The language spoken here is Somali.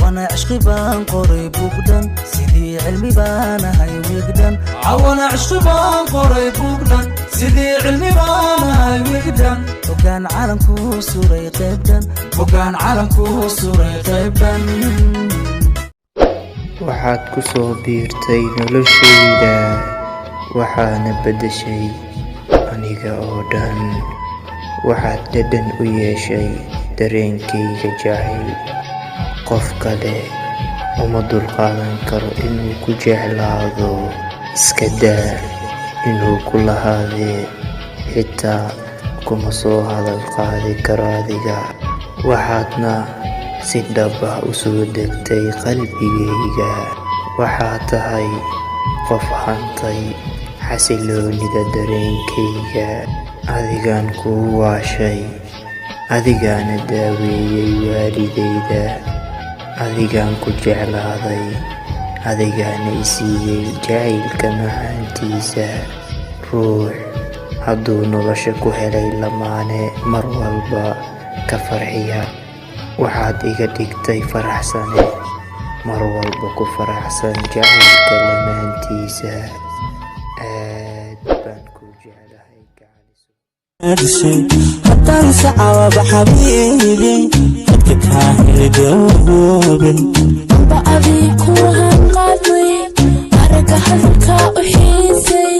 عوانا عشقي بان قريب وقدن سيدي علمي بان هاي وقدن عوانا عشقي بان قريب وقدن سيدي علمي بان هاي وقدن وكان عالمكو سوري قبدن وكان عالمكو سوري قبدن waxaad ku soo biirtay noloshayda waxaana bedeshay aniga oo dhan waxaad dhadhan u yeeshay dareenkayga jacayl qof kale uma dulqaadan karo inuu ku jeclaado iska daa inuu ku lahaadee xitaa kuma soo hadal qaadi karo adiga waxaadna si dhab ah u soo degtay qalbigayga waxaad tahay qof hantay xasiloonida dareenkayga adigaan kuu waashay adigaana daaweeyey waalidayda adigaan ku jeclaaday adigaana isiiyey jacaylka macaantiisa ruux hadduu nolosha ku helay lamaane mar walba ka farxiya waxaad iga dhigtay faraxsane mar walba ku faraxsan jacaylka lamaantiisa aad baan ku jeclahay haddaan sacaaba xabiibi dadka kaa helidoobin amba adii ku hanqaday aragga hadalkaa u xiisay